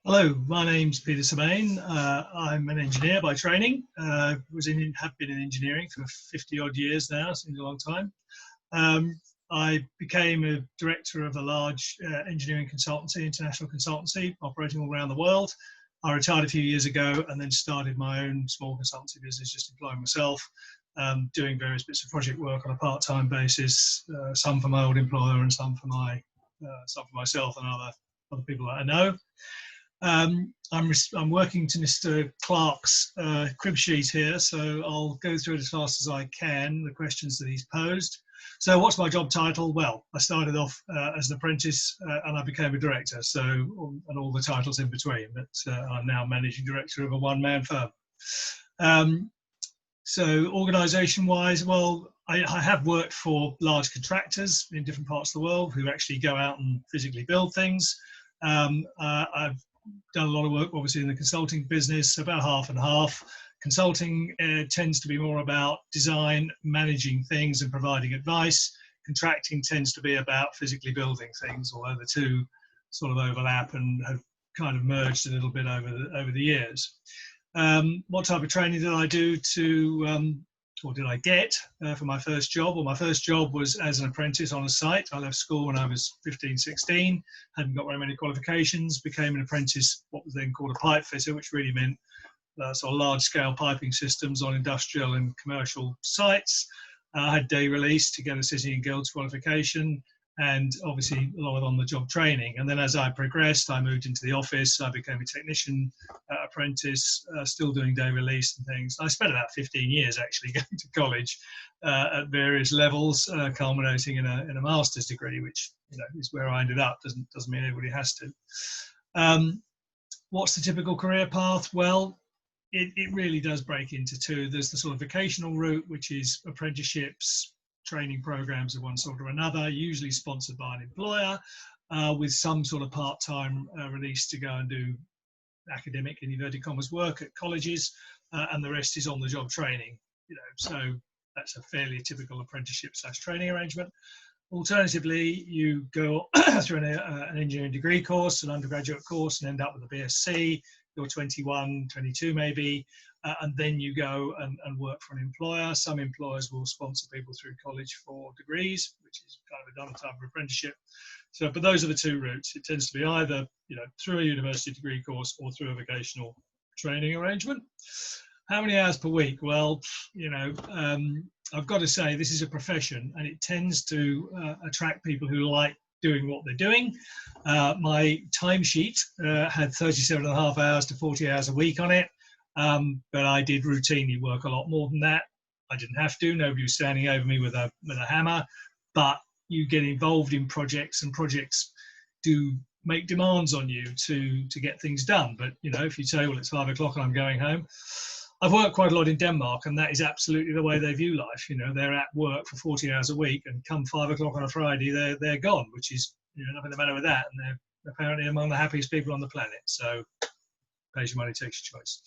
Hello, my name's Peter Samain. I'm an engineer by training. Have been in engineering for 50 odd years now, seems a long time. Um, I became a director of a large engineering consultancy, international consultancy, operating all around the world. I retired a few years ago and then started my own small consultancy business, just employing myself, doing various bits of project work on a part-time basis, some for my old employer and some for myself and other people that I know. I'm working to Mr. Clark's crib sheet here, so I'll go through it as fast as I can, the questions that he's posed. So what's my job title? Well, I started off as an apprentice and I became a director, so, and all the titles in between, but I'm now managing director of a one-man firm. So organisation-wise, well, I have worked for large contractors in different parts of the world who actually go out and physically build things. I've done a lot of work, obviously, in the consulting business, about half and half. Consulting tends to be more about design, managing things and providing advice. Contracting tends to be about physically building things, although the two sort of overlap and have kind of merged a little bit over the years. What type of training did I do or did I get for my first job? Well, my first job was as an apprentice on a site. I left school when I was 15, 16, hadn't got very many qualifications, became an apprentice, what was then called a pipe fitter, which really meant sort of large-scale piping systems on industrial and commercial sites. I had day release to get a City and Guilds qualification, and obviously a lot of on-the-job training. And then as I progressed, I moved into the office. I became a technician apprentice, still doing day release and things. I spent about 15 years actually going to college at various levels, culminating in a master's degree, which is where I ended up. Doesn't mean everybody has to. What's the typical career path? Well, it really does break into two. There's the sort of vocational route, which is apprenticeships, training programs of one sort or another, usually sponsored by an employer, with some sort of part-time release to go and do academic, in inverted commas, work at colleges, and the rest is on-the-job training. So that's a fairly typical apprenticeship/training arrangement. Alternatively, you go through an engineering degree course, an undergraduate course, and end up with a BSc. You're 21, 22 maybe, and then you go and work for an employer. Some employers will sponsor people through college for degrees, which is kind of another type of apprenticeship. So, but those are the two routes. It tends to be either through a university degree course or through a vocational training arrangement. How many hours per week? Well, I've got to say this is a profession, and it tends to attract people who like doing what they're doing. My timesheet had 37 and a half hours to 40 hours a week on it, but I did routinely work a lot more than that. I didn't have to. Nobody was standing over me with a hammer, but you get involved in projects, and projects do make demands on you to get things done. But if you say, well, it's 5 o'clock and I'm going home. I've worked quite a lot in Denmark, and that is absolutely the way they view life. They're at work for 40 hours a week, and come 5 o'clock on a Friday, they're gone, which is nothing the matter with that. And they're apparently among the happiest people on the planet. So, pays your money, takes your choice.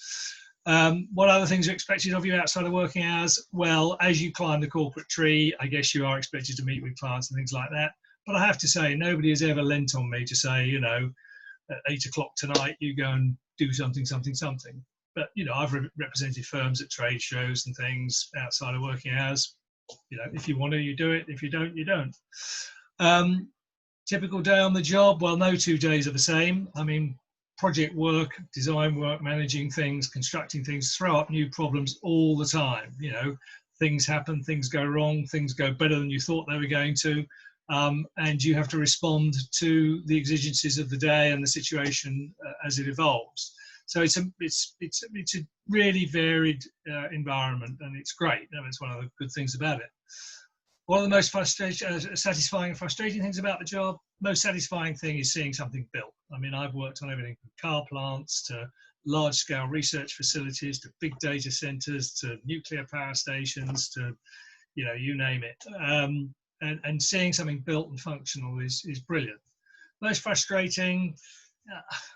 What other things are expected of you outside of working hours? Well, as you climb the corporate tree, I guess you are expected to meet with clients and things like that. But I have to say, nobody has ever lent on me to say, at 8 o'clock tonight, you go and do something. But, I've represented firms at trade shows and things outside of working hours. If you want to, you do it. If you don't, you don't. Typical day on the job? Well, no 2 days are the same. I mean, project work, design work, managing things, constructing things, throw up new problems all the time. Things happen, things go wrong, things go better than you thought they were going to. And you have to respond to the exigencies of the day and the situation as it evolves. So it's a really varied environment, and it's great. It's one of the good things about it. One of the most satisfying and frustrating things about the job, most satisfying thing is seeing something built. I mean, I've worked on everything from car plants to large-scale research facilities to big data centers to nuclear power stations to, you name it. And seeing something built and functional is brilliant. Most frustrating,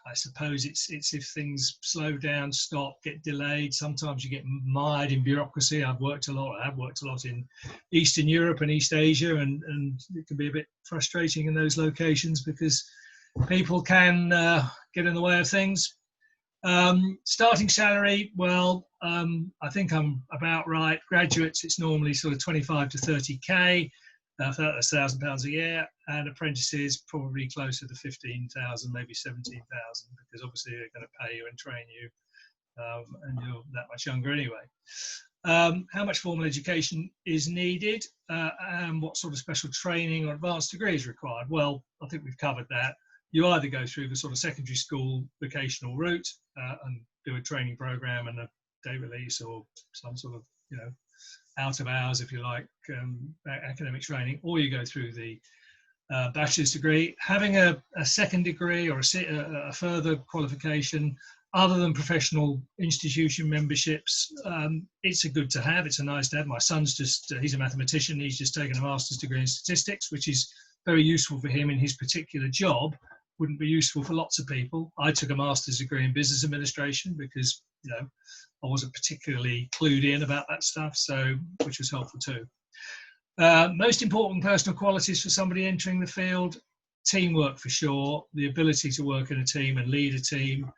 I suppose it's if things slow down, stop, get delayed. Sometimes you get mired in bureaucracy. I've worked a lot in Eastern Europe and East Asia, and it can be a bit frustrating in those locations because people can get in the way of things. Starting salary, well, I think I'm about right. Graduates, it's normally sort of 25 to 30k, that's £1,000 a year, and apprentices probably closer to 15,000, maybe 17,000, because obviously they're going to pay you and train you, and you're that much younger anyway. How much formal education is needed, and what sort of special training or advanced degree is required? Well, I think we've covered that. You either go through the sort of secondary school vocational route and do a training program and a day release, or some sort of, out of hours, if you like, academic training, or you go through the bachelor's degree. Having a second degree or a further qualification other than professional institution memberships, it's a good to have. It's a nice to have. My son's he's a mathematician. He's just taken a master's degree in statistics, which is very useful for him in his particular job. Wouldn't be useful for lots of people. I took a master's degree in business administration because, I wasn't particularly clued in about that stuff, which was helpful too. Most important personal qualities for somebody entering the field: teamwork for sure, the ability to work in a team and lead a team,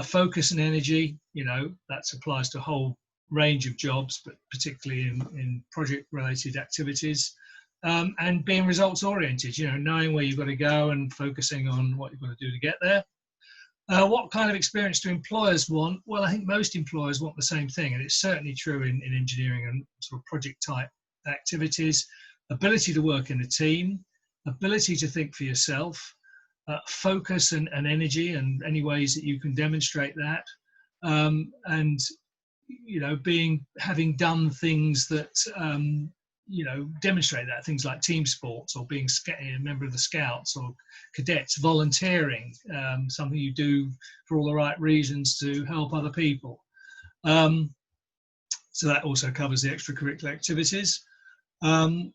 focus and energy, that applies to a whole range of jobs, but particularly in project-related activities, and being results-oriented, knowing where you've got to go and focusing on what you've got to do to get there. What kind of experience do employers want? Well, I think most employers want the same thing, and it's certainly true in engineering and sort of project-type activities: ability to work in a team, ability to think for yourself, focus and energy, and any ways that you can demonstrate that, and having done things that demonstrate that, things like team sports or being a member of the Scouts or cadets, volunteering, something you do for all the right reasons to help other people. So that also covers the extracurricular activities. What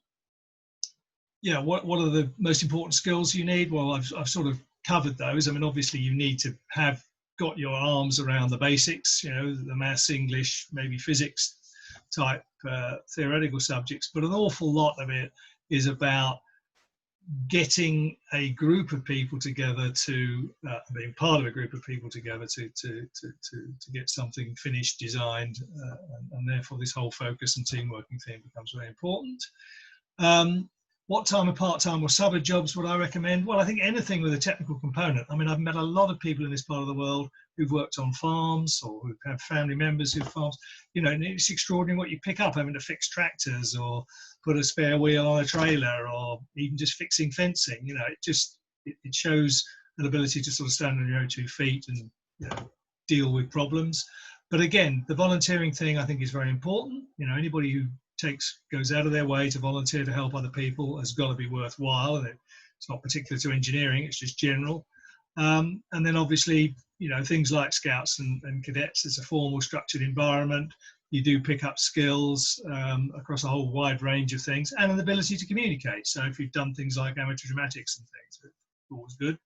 are the most important skills you need? Well, I've sort of covered those. I mean, obviously you need to have got your arms around the basics, the maths, English, maybe physics type theoretical subjects, but an awful lot of it is about getting a group of people together to being part of a group of people together to get something finished, designed, and therefore this whole focus and team working thing becomes very important. What time of part-time or summer jobs would I recommend? Well, I think anything with a technical component. I mean, I've met a lot of people in this part of the world who've worked on farms or who have family members who farms. And it's extraordinary what you pick up, having to fix tractors or put a spare wheel on a trailer, or even just fixing fencing. It shows an ability to sort of stand on your own 2 feet and deal with problems. But again, the volunteering thing I think is very important. Anybody who goes out of their way to volunteer to help other people has got to be worthwhile, and it's not particular to engineering, it's just general. And then obviously, things like Scouts and cadets, it's a formal structured environment. You do pick up skills across a whole wide range of things, and an ability to communicate. So if you've done things like amateur dramatics and things, it's always good.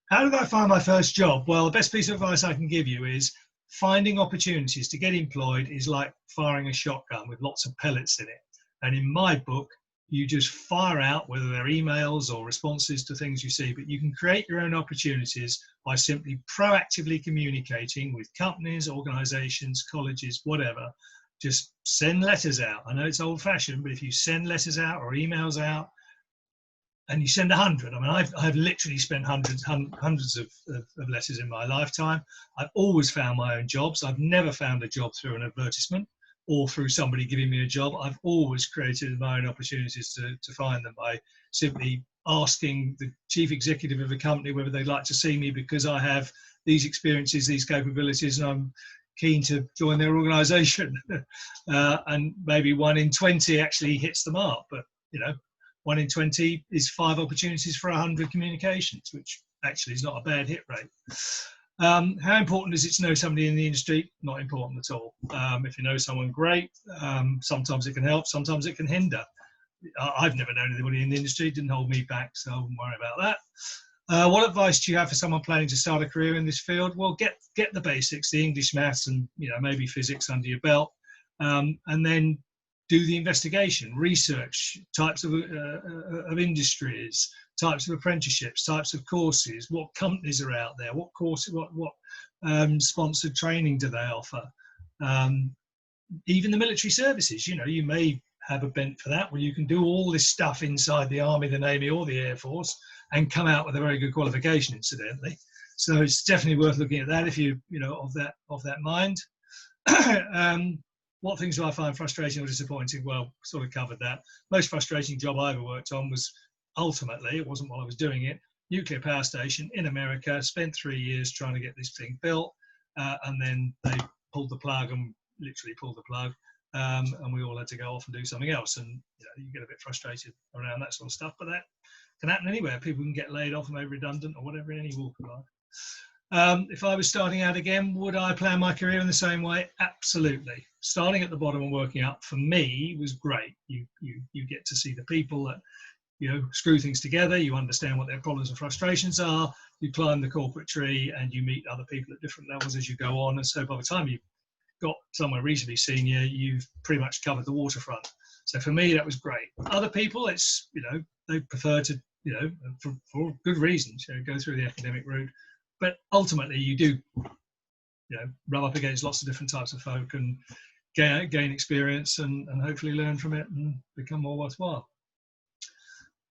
How did I find my first job? Well, the best piece of advice I can give you is finding opportunities to get employed is like firing a shotgun with lots of pellets in it. And in my book, you just fire out, whether they're emails or responses to things you see, but you can create your own opportunities by simply proactively communicating with companies, organizations, colleges, whatever. Just send letters out. I know it's old fashioned, but if you send letters out or emails out, and you send 100. I mean, I've literally spent hundreds of letters in my lifetime. I've always found my own jobs. I've never found a job through an advertisement or through somebody giving me a job. I've always created my own opportunities to find them by simply asking the chief executive of a company whether they'd like to see me because I have these experiences, these capabilities, and I'm keen to join their organization. And maybe 1 in 20 actually hits the mark, but 1 in 20 is 5 opportunities for 100 communications, which actually is not a bad hit rate. How important is it to know somebody in the industry? Not important at all. If you know someone, great. Sometimes it can help, sometimes it can hinder. I've never known anybody in the industry, it didn't hold me back, so I wouldn't worry about that. What advice do you have for someone planning to start a career in this field? Well, get the basics, the English, maths, and maybe physics under your belt, and then do the investigation, research types of industries, types of apprenticeships, types of courses, what companies are out there, what courses, what sponsored training do they offer. Even the military services, you know, you may have a bent for that, where you can do all this stuff inside the Army, the Navy, or the Air Force and come out with a very good qualification, incidentally. So it's definitely worth looking at that if you know, of that mind. What things do I find frustrating or disappointing? Well, sort of covered that. Most frustrating job I ever worked on was, ultimately, it wasn't while I was doing it, nuclear power station in America, spent 3 years trying to get this thing built, and then they pulled the plug, and literally pulled the plug, and we all had to go off and do something else. And you know, you get a bit frustrated around that sort of stuff, but that can happen anywhere. People can get laid off and made redundant or whatever in any walk of life. If I was starting out again, would I plan my career in the same way? Absolutely. Starting at the bottom and working up, for me, was great. You get to see the people that, you know, screw things together. You understand what their problems and frustrations are. You climb the corporate tree and you meet other people at different levels as you go on. And so by the time you've got somewhere reasonably senior, you've pretty much covered the waterfront. So for me, that was great. Other people, it's, you know, they prefer to, you know, for good reasons, you know, go through the academic route. But ultimately, you do, you know, rub up against lots of different types of folk and gain experience and hopefully learn from it and become more worthwhile.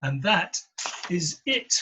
And that is it.